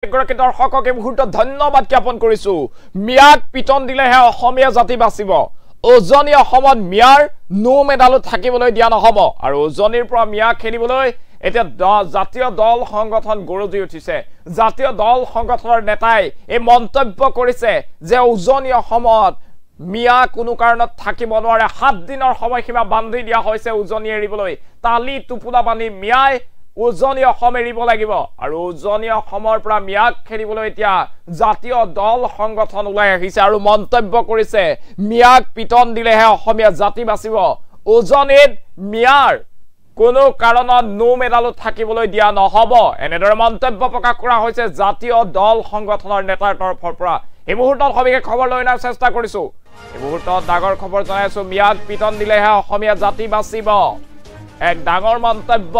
এগৰাকী দৰ্শকক এই মুহূৰ্তত ধন্যবাদ জ্ঞাপন কৰিছো মিয়াক পিটন দিলেহে অসমীয়া জাতি বাচিব ওজনী অসমত মিয়াৰ নো মেডালো থাকিবলৈ দিয়া নহব আৰু ওজনীৰ পৰা মিয়া খেলিবলৈ এতিয়া জাতীয় দল সংগঠন গৰজি উঠিছে জাতীয় দল সংগঠনৰ নেতাই এই মন্তব্য কৰিছে যে ওজনী অসমত মিয়া কোনো কাৰণত থাকিব নোৱাৰে 7 দিনৰ সময়সীমা বান্ধি দিয়া হৈছে ওজনী এৰিবলৈ তালি টুপুলা বান্ধি মিয়াই ওজনী অসম এৰিব লাগিব আৰু ওজনী অসমৰ পৰা মিয়াক খেলিবলৈ এতিয়া জাতীয় দল সংগঠন ওলাই আহিছে আৰু মন্তব্য কৰিছে মিয়াক পিটন দিলেহে অসমীয়া জাতি বাচিব ওজনীত মিয়াৰ কোনো কাৰণত নো মেডালো থাকিবলৈ দিয়া নহব এনেদৰে মন্তব্য প্ৰকাশ কৰা হৈছে জাতীয় দল সংগঠনৰ নেতাৰ তৰফৰ পৰা এই মুহূৰ্তত সবিশেষ খবৰ লৈ অনাৰ চেষ্টা কৰিছো এই মুহূৰ্তত ডাঙৰ খবৰ জনাইছো মিয়াক পিটন দিলেহে অসমীয়া জাতি বাচিব এক ডাঙৰ মন্তব্য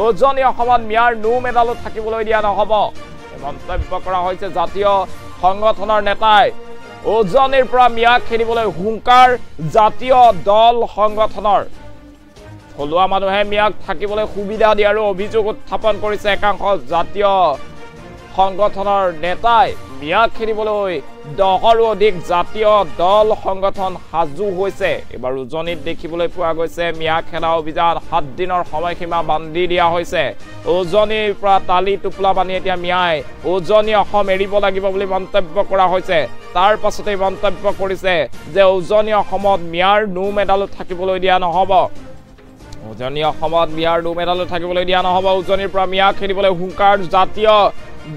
ওজনী অসমত মিয়াৰ নো মেডালো থাকিবলৈ দিয়া নহব মন্তব্য কৰা হৈছে জাতীয় সংগঠনৰ নেতাই ওজনীৰ পৰা মিয়া খেলিবলৈ হুংকাৰ জাতীয় দল সংগঠনৰ থলুৱা মানুহে মিয়াক থাকিবলৈ সুবিধা দিয়াৰ অভিযোগ উত্থাপন কৰিছে একাংশ জাতীয় সংগঠনৰ নেতাই মিয়াক খেলিবলৈ 10ৰো অধিক জাতীয় দল সংগঠন সাজু হৈছে এবাৰ উজনীত দেখিবলৈ পোৱা গৈছে মিয়া খেলা অভিযান 7 দিনৰ সময়সীমা বান্ধি দিয়া হৈছে উজনীৰ পৰা তালি টুপলা বান্ধি এতিয়া মিয়াই উজনী অসম এৰিব লাগিব বুলি মন্তব্য কৰা হৈছে তাৰ পাছতে মন্তব্য কৰিছে যে উজনী অসমত মিয়াৰ নো মেডালো থাকিবলৈ দিয়া নহব উজনী অসমত মিয়াৰ নো মেডালো থাকিবলৈ দিয়া নহব উজনীৰ পৰা মিয়া খেলিবলৈ হুংকাৰ জাতীয়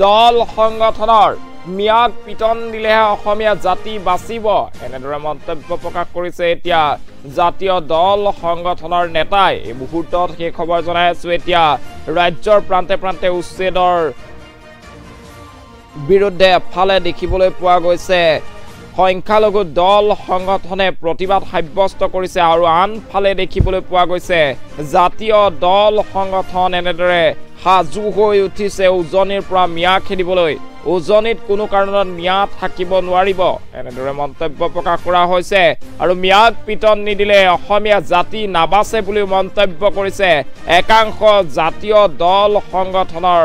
দল সংগঠনৰ মিয়াক পিটন দিলেহে অসমীয়া জাতি বাচিব এনেদৰে মন্তব্য প্ৰকাশ কৰিছে এতিয়া জাতীয় দল সংগঠনৰ নেতাই এই মুহূৰ্তত সেই খবৰ জনাই আছো এতিয়া ৰাজ্যৰ প্ৰান্তে প্ৰান্তে উচ্ছেদৰ বিৰুদ্ধে ফালে দেখিবলৈ পোৱা গৈছে সংখ্যালঘু দল সংগঠনে প্ৰতিবাদ সাব্যস্ত কৰিছে আৰু আনফালে দেখিবলৈ পোৱা গৈছে জাতীয় দল সংগঠন এনেদৰে সাজু হৈ উঠিছে উজনীৰ পৰা মিয়া খেলিবলৈ উজনীত কোনো কাৰণত মিয়া থাকিব নোৱাৰিব এনেদৰে মন্তব্য প্ৰকাশ কৰা হৈছে আৰু মিয়াক পিটন নিদিলে অসমীয়া জাতি নাবাচে বুলি মন্তব্য কৰিছে একাংশ জাতীয় দল সংগঠনৰ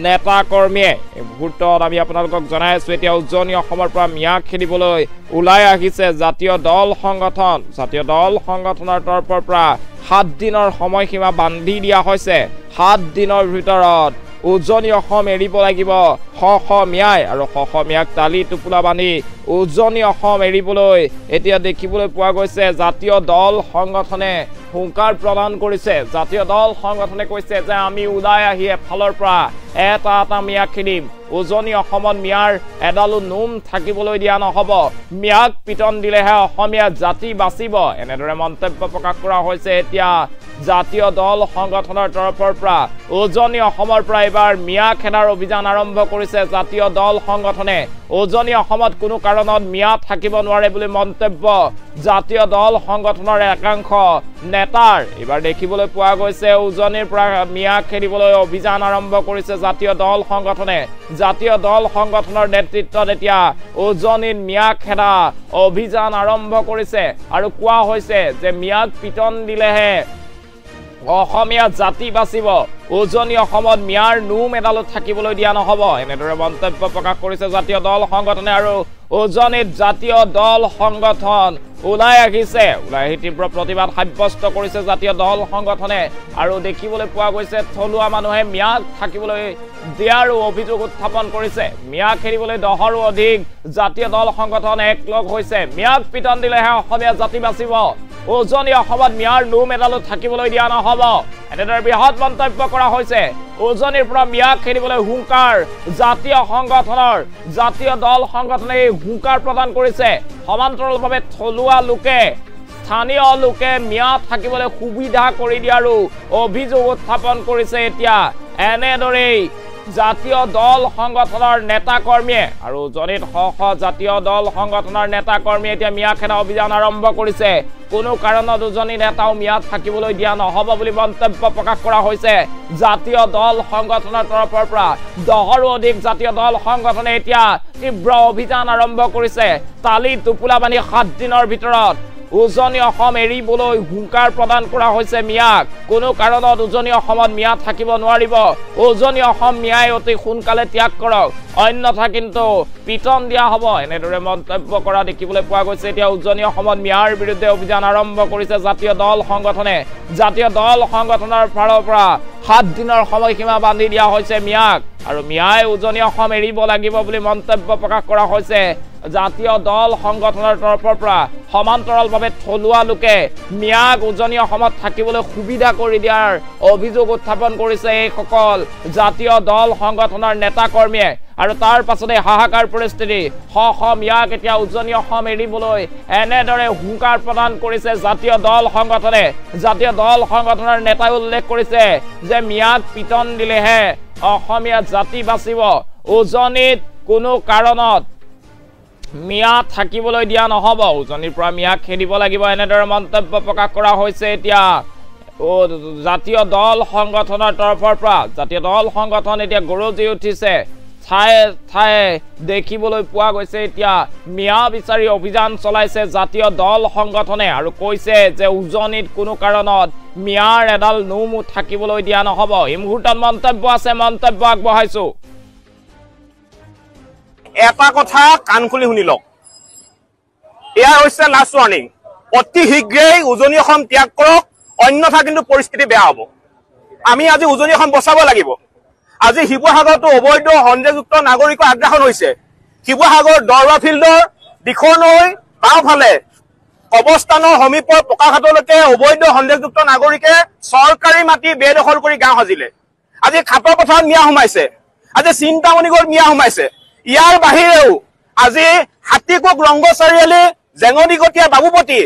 নেতা কৰ্মীয়ে এই মুহূৰ্তত আমি আপোনালোকক জনাই আছো এতিয়া উজনী অসমৰ পৰা মিয়া খেলিবলৈ ওলাই আহিছে জাতীয় দল সংগঠনৰ তৰফৰ পৰা 7 দিনৰ সময়সীমা বান্ধি দিয়া হৈছে 7 দিনৰ ভিতৰত উজনী অসম এৰিব লাগিব মিয়াই আৰু মিয়াক তালি টুপুলা বান্ধি উজনী অসম এৰিবলৈ এতিয়া দেখিবলৈ পোৱা গৈছে জাতীয় দল সংগঠনে হুংকাৰ প্ৰদান কৰিছে জাতীয় দল সংগঠনে কৈছে যে আমি ওলাই আহি এফালৰ পৰা এটা মিয়া খেলিম উজনী অসমত মিয়াৰ এডালো নোম থাকিবলৈ দিয়া নহব মিয়াক পিটন দিলেহে অসমীয়া জাতি বাচিব এনেদৰে মন্তব্য প্ৰকাশ কৰা হৈছে এতিয়া জাতীয় দল সংগঠনৰ তৰফৰ পৰা উজনী অসমৰ পৰা এবাৰ মিয়া খেলাৰ অভিযান আৰম্ভ কৰিছে জাতীয় দল সংগঠনে উজনী অসমত কোনো কাৰণত মিয়া থাকিব নোৱাৰে বুলি মন্তব্য জাতীয় দল সংগঠনৰ একাংশ নেতাৰ এবাৰ দেখিবলৈ পোৱা গৈছে উজনীৰ পৰা মিয়া খেলিবলৈ অভিযান আৰম্ভ কৰিছে জাতীয় দল সংগঠনৰ নেতৃত্বত এতিয়া উজনীত মিয়া খেলা অভিযান আৰম্ভ কৰিছে আৰু কোৱা হৈছে যে মিয়াক পিটন দিলেহে অসমীয়া জাতি বাচিব উজনী অসমত মিয়াৰ নো মেডালো থাকিবলৈ দিয়া নহব এনেদৰে মন্তব্য প্ৰকাশ কৰিছে জাতীয় দল সংগঠনে আৰু উজনীত জাতীয় দল সংগঠন ওলাই আহি তীব্ৰ প্ৰতিবাদ সাব্যস্ত কৰিছে জাতীয় দল সংগঠনে আৰু দেখিবলৈ পোৱা গৈছে থলুৱা মানুহে মিয়াক থাকিবলৈ দিয়াৰ অভিযোগ উত্থাপন কৰিছে মিয়া খেলিবলৈ 10ৰো অধিক জাতীয় দল সংগঠন একলগ হৈছে মিয়াক পিটন দিলেহে অসমীয়া জাতি বাচিব উজনী অসমত মিয়াৰ নো মেডালো থাকিবলৈ দিয়া নহব এনেদৰে বৃহৎ মন্তব্য কৰা হৈছে উজনীৰ পৰা মিয়াক খেলিবলৈ হুংকাৰ জাতীয় দল সংগঠনে হুংকাৰ প্ৰদান কৰিছে সমান্তৰালভাৱে থলুৱা লোকে স্থানীয় লোকে মিয়া থাকিবলৈ সুবিধা কৰি দিয়াৰো অভিযোগ উত্থাপন কৰিছে এতিয়া এনেদৰেই জাতীয় দল সংগঠনৰ নেতা কৰ্মীয়ে আৰু উজনীত জাতীয় দল সংগঠনৰ নেতা কৰ্মীয়ে এতিয়া মিয়া খেলা অভিযান আৰম্ভ কৰিছে কোনো কাৰণত উজনীত এটাও মিয়া থাকিবলৈ দিয়া নহব বুলি মন্তব্য প্ৰকাশ কৰা হৈছে জাতীয় দল সংগঠনৰ তৰফৰ পৰা 10ৰো অধিক জাতীয় দল সংগঠনে এতিয়া তীব্ৰ অভিযান আৰম্ভ কৰিছে তালি টুপুলা বান্ধি 7 দিনৰ ভিতৰত উজনি অসম এৰিবলৈ হুংকাৰ প্ৰদান কৰা হৈছে মিয়াক কোনো কাৰণত উজনি অসমত মিয়া থাকিব নোৱাৰিব উজনি অসম মিয়াই অতি সোনকালে ত্যাগ কৰক অন্যথা কিন্তু পিটন দিয়া হ'ব এনেদৰে মন্তব্য কৰা দেখিবলৈ পোৱা গৈছে এতিয়া উজনি অসমত মিয়াৰ বিৰুদ্ধে অভিযান আৰম্ভ কৰিছে জাতীয় দল সংগঠনে জাতীয় দল সংগঠনৰ ফালৰ পৰা 7 দিনৰ সময়সীমা বান্ধি দিয়া হৈছে মিয়াক আৰু মিয়াই উজনি অসম এৰিব লাগিব বুলি মন্তব্য প্ৰকাশ কৰা হৈছে জাতীয় দল সংগঠনৰ তৰফৰ পৰা সমান্তৰালভাৱে থলুৱা লোকে মিয়াক উজনি অসমত থাকিবলৈ সুবিধা কৰি দিয়াৰ অভিযোগ উত্থাপন কৰিছে এই সকল জাতীয় দল সংগঠনৰ নেতা কৰ্মীয়ে আৰু তাৰ পাছতে হাহাকাৰ পৰিস্থিতি মিয়াক এতিয়া উজনি অসম এৰিবলৈ এনেদৰে হুংকাৰ প্ৰদান কৰিছে জাতীয় দল সংগঠনে জাতীয় দল সংগঠনৰ নেতাই উল্লেখ কৰিছে যে মিয়াক পিটন দিলেহে অসমীয়া জাতি বাচিব উজনিত কোনো কাৰণত মিয়া থাকিবলৈ দিয়া নহব উজনিৰ পৰা মিয়াক খেদিব লাগিব এনেদৰে মন্তব্য প্ৰকাশ কৰা হৈছে এতিয়া জাতীয় দল সংগঠনৰ তৰফৰ পৰা জাতীয় দল সংগঠন এতিয়া গৰজি উঠিছে ঠায়ে ঠায়ে দেখিবলৈ পোৱা গৈছে এতিয়া মিয়া বিচাৰি অভিযান চলাইছে জাতীয় দল সংগঠনে আৰু কৈছে যে উজনিত কোনো কাৰণত মিয়াৰ এডাল নোমো থাকিবলৈ দিয়া নহব এই মুহূৰ্তত মন্তব্য আছে মন্তব্য আগবঢ়াইছো এটা কথা কাণ খুলি শুনি লওক এয়া হৈছে লাষ্ট ওয়ার্নিং অতি শীঘ্ৰেই উজনি অসম ত্যাগ কৰক অন্যথা কিন্তু পৰিস্থিতি বেয়া হ'ব আমি আজি উজনি অসম বচাব লাগিব আজি শিৱসাগৰতো অবৈধ সন্দেহযুক্ত নাগৰিকৰ আগ্ৰাসন হৈছে শিৱসাগৰ দৰবা ফিল্ডৰ দিখনৈ বাওঁফালে অৱস্থানৰ সমীপৰ পকাঘাটলৈকে অবৈধ সন্দেহযুক্ত নাগৰিকে চৰকাৰী মাটি বেদখল কৰি গাঁও সাজিলে আজি খাটৰ পথাৰত মিয়া সোমাইছে আজি চিন্তামণিগড় মিয়া সোমাইছে ইয়াৰ বাহিৰেও আজি হাতীকুক ৰংগ চাৰিআলি জেঙনিগতীয়া বাবুপতি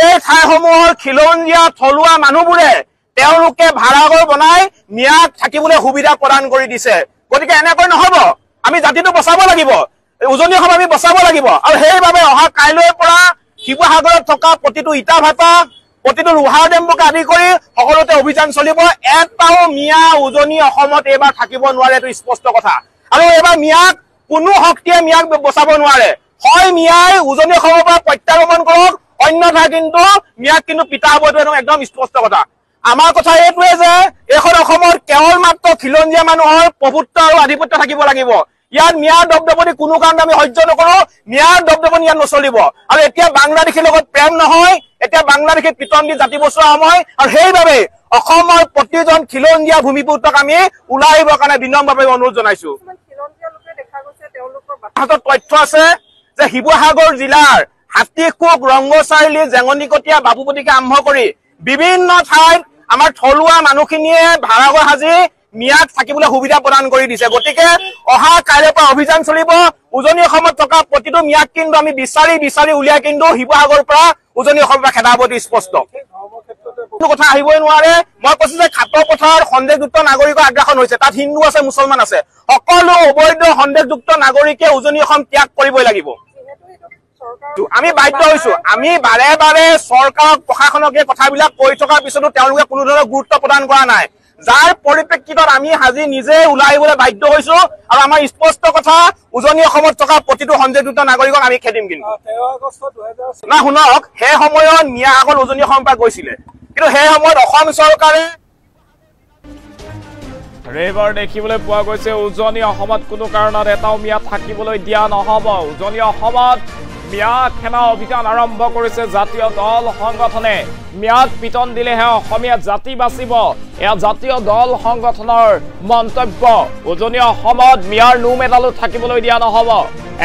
এই ঠাইসমূহৰ খিলঞ্জীয়া থলুৱা মানুহবোৰে তেওঁলোকে ভাড়াঘৰ বনাই মিয়াক থাকিবলৈ সুবিধা প্ৰদান কৰি দিছে গতিকে এনেকৈ নহব আমি জাতিটো বচাব লাগিব উজনি অসম আমি বচাব লাগিব আৰু সেইবাবে অহা কাইলৈৰ পৰা শিৱসাগৰত থকা প্ৰতিটো ইটা ভাটা প্ৰতিটো লোহাৰ ডেম্বকে আদি কৰি সকলোতে অভিযান চলিব এটাও মিয়া উজনি অসমত এইবাৰ থাকিব নোৱাৰে এইটো স্পষ্ট কথা আৰু এইবাৰ মিয়াক কোনো শক্তিয়ে মিয়াক বচাব নোৱাৰে হয় মিয়াই উজনি অসমৰ পৰা প্ৰত্যাগমন কৰক অন্যথা কিন্তু মিয়াক কিন্তু পিতা হ'ব এইটো একদম স্পষ্ট কথা আমাৰ কথা এইটোৱে যে এখন অসমৰ কেৱল মাত্ৰ খিলঞ্জীয়া মানুহৰ প্ৰভুত্ব আৰু আধিপত্য থাকিব লাগিব ইয়াত মিয়াৰ দবদবনি কোনো কাৰণত আমি সহ্য নকৰো মিয়াৰ দবদবনি ইয়াত নচলিব আৰু এতিয়া বাংলাদেশীৰ লগত প্ৰেম নহয় এতিয়া বাংলাদেশী পিটন দি জাতি বচোৱা সময় আৰু সেইবাবে অসমৰ প্ৰতিজন খিলঞ্জীয়া ভূমিপুত্ৰক আমি ওলাই আহিবৰ কাৰণে বিনম্ৰভাৱে অনুৰোধ জনাইছো তথ্য আছে যে শিৱসাগৰ জিলাৰ হাতীকুক ৰংগ চাৰিআলি জেঙনিকটীয়া বাবুপতিকে আৰম্ভ কৰি বিভিন্ন ঠাইত আমাৰ থলুৱা মানুহখিনিয়ে ভাড়াঘৰ সাজি মিয়াক থাকিবলৈ সুবিধা প্ৰদান কৰি দিছে গতিকে অহা কাইলৈৰ পৰা অভিযান চলিব উজনি অসমত থকা প্ৰতিটো মিয়াক কিন্তু আমি বিচাৰি বিচাৰি উলিয়াই কিন্তু শিৱসাগৰৰ পৰা উজনি অসমৰ পৰা খেদাব স্পষ্ট কথা আহিবই নোৱাৰে মই কৈছো যে খাটৰ পথাৰত সন্দেহযুক্ত নাগৰিকৰ আগ্ৰাসন হৈছে তাত হিন্দু আছে মুছলমান আছে সকলো অবৈধ সন্দেহযুক্ত নাগৰিকে উজনি অসম ত্যাগ কৰিবই লাগিব আমি বাধ্য হৈছো আমি বাৰে বাৰে চৰকাৰক প্ৰশাসনক এই কথাবিলাক কৈ থকাৰ পিছতো তেওঁলোকে কোনো ধৰণৰ গুৰুত্ব প্ৰদান কৰা নাই যাৰ পৰিপ্ৰেক্ষিতত আমি আজি নিজে ওলাই আহিবলৈ বাধ্য হৈছো আৰু আমাৰ স্পষ্ট কথা উজনি অসমত থকা প্ৰতিটো সন্দেহযুক্ত নাগৰিকক আমি খেদিম কিন্তু না শুনক সেই সময়ত মিয়াসকল উজনি অসমৰ পৰা গৈছিলে কিন্তু সেই সময়ত অসম চৰকাৰে এইবাৰ দেখিবলৈ পোৱা গৈছে উজনি অসমত কোনো কাৰণত এটাও মিয়া থাকিবলৈ দিয়া নহব উজনি অসমত মিয়া খেনা অভিযান আৰম্ভ কৰিছে জাতীয় দল সংগঠনে মিয়াক পিটন দিলেহে অসমীয়া জাতি বাচিব এয়া জাতীয় দল সংগঠনৰ মন্তব্য উজনি অসমত মিয়াৰ নোম এডালো থাকিবলৈ দিয়া নহব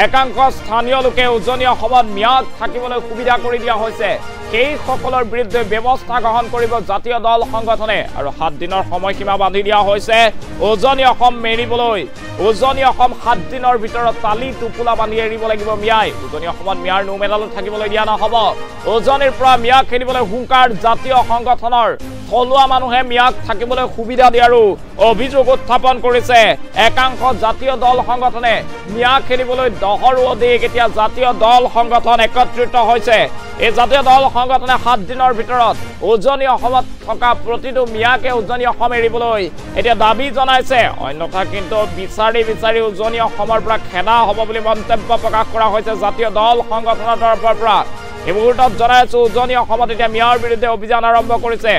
একাংশ স্থানীয় লোকে উজনি অসমত মিয়াক থাকিবলৈ সুবিধা কৰি দিয়া হৈছে সেই সকলৰ বিৰুদ্ধে ব্যৱস্থা গ্ৰহণ কৰিব জাতীয় দল সংগঠনে আৰু 7 দিনৰ সময়সীমা বান্ধি দিয়া হৈছে উজনি অসম মেৰিবলৈ উজনি অসম 7 দিনৰ ভিতৰত তালি টুপুলা বান্ধি এৰিব লাগিব মিয়াই উজনি অসমত মিয়াৰ নোম এডালো থাকিবলৈ দিয়া নহব উজনিৰ পৰা মিয়াক খেদিবলৈ হুংকাৰ জাতীয় সংগঠনৰ থলুৱা মানুহে মিয়াক থাকিবলৈ সুবিধা দিয়াৰো অভিযোগ উত্থাপন কৰিছে একাংশ জাতীয় দল সংগঠনে মিয়াক খেদিবলৈ দহৰো অধিক এতিয়া জাতীয় দল সংগঠন একত্ৰিত হৈছে এই জাতীয় দল সংগঠনে 7 দিনৰ ভিতৰত উজনি অসমত থকা প্ৰতিটো মিয়াকে উজনি অসম এৰিবলৈ এতিয়া দাবী জনাইছে অন্যথা কিন্তু বিচাৰি বিচাৰি উজনি অসমৰ পৰা খেদা হ'ব বুলি মন্তব্য প্ৰকাশ কৰা হৈছে জাতীয় দল সংগঠনৰ তৰফৰ পৰা এই মুহূৰ্তত জনাই আছো উজনি অসমত এতিয়া মিয়াৰ বিৰুদ্ধে অভিযান আৰম্ভ কৰিছে।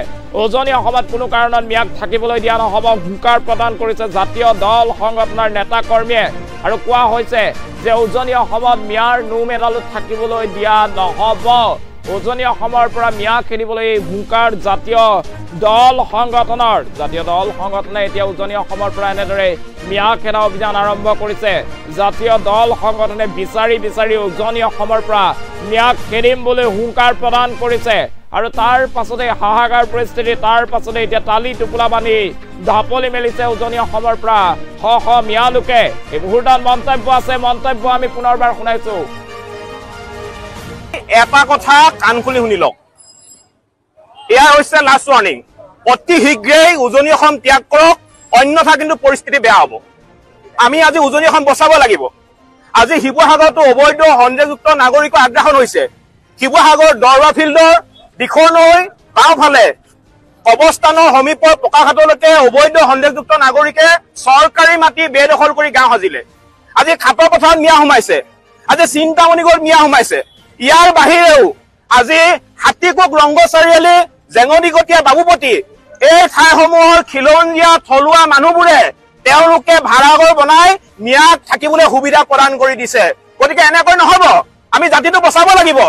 উজনি অসমত কোনো কাৰণত মিয়াক থাকিবলৈ দিয়া নহ'ব হুংকাৰ প্ৰদান কৰিছে জাতীয় দল সংগঠনৰ নেতা কৰ্মীয়ে। আৰু কোৱা হৈছে যে উজনি অসমত মিয়াৰ নো মেডালত থাকিবলৈ দিয়া নহ'ব। উজনি অসমৰ পৰা মিয়া খেদিবলৈ এই হুংকাৰ জাতীয় দল সংগঠনে এতিয়া উজনি অসমৰ পৰা এনেদৰে মিয়া খেদা অভিযান আৰম্ভ কৰিছে। জাতীয় দল সংগঠনে বিচাৰি উজনি অসমৰ পৰা মিয়াক খেদিম বুলি হুংকাৰ প্ৰদান কৰিছে। আৰু তাৰ পাছতে হাহাকাৰ পৰিস্থিতি, তাৰ পাছতে এতিয়া তালি টোপোলা বান্ধি ঢাপলি মেলিছে উজনি অসমৰ পৰা শ মিয়া লোকে। এই মুহূৰ্তত মন্তব্য আছে, মন্তব্য আমি পুনৰবাৰ শুনাইছো। এটা কথা কাণ খুলি শুনি লওক, এয়া হৈছে লাষ্ট ৱাৰ্ণিং। অতি শীঘ্ৰেই উজনি অসম ত্যাগ কৰক, অন্যথা কিন্তু পৰিস্থিতি বেয়া হ'ব। আমি আজি উজনি অসম বচাব লাগিব। আজি শিৱসাগৰতো অবৈধ সন্দেহযুক্ত নাগৰিকৰ আগ্ৰাসন হৈছে। শিৱসাগৰ দৰবা ফিল্ডৰ দিখনৈ বাওঁফালে অৱস্থানৰ সমীপৰ পকাঘাটলৈকে অবৈধ সন্দেহযুক্ত নাগৰিকে চৰকাৰী মাটি বেদখল কৰি গাঁও সাজিলে। আজি খাটৰ পথাৰত মিয়া সোমাইছে, আজি চিন্তামণিগড়ত মিয়া সোমাইছে। ইয়াৰ বাহিৰেও আজি হাতীকুক ৰংগ চাৰিআলি, জেঙনিকটীয়া, বাবুপতি এই ঠাইসমূহৰ খিলঞ্জীয়া থলুৱা মানুহবোৰে তেওঁলোকে ভাড়াঘৰ বনাই মিয়াক থাকিবলৈ সুবিধা প্ৰদান কৰি দিছে। গতিকে এনেকৈ নহ'ব, আমি জাতিটো বচাব লাগিব,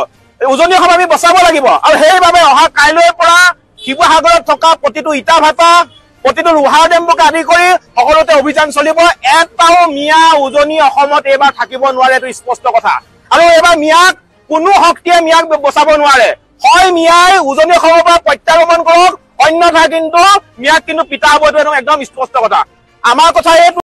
উজনি অসম আমি বচাব লাগিব। আৰু সেইবাবে অহা কাইলৈৰ পৰা শিৱসাগৰত থকা প্ৰতিটো ইটা ভাটা, প্ৰতিটো লোহাৰ ডেম্বকে আদি কৰি সকলোতে অভিযান চলিব। এটাও মিয়া উজনি অসমত এইবাৰ থাকিব নোৱাৰে, এইটো স্পষ্ট কথা। আৰু এইবাৰ মিয়াক কোনো শক্তিয়ে মিয়াক বচাব নোৱাৰে। হয় মিয়াই উজনি অসমৰ পৰা প্ৰত্যাগমন কৰক, অন্যথা কিন্তু মিয়াক কিন্তু পিতা হ'ব, এইটো একদম স্পষ্ট কথা। আমাৰ কথা এইটো।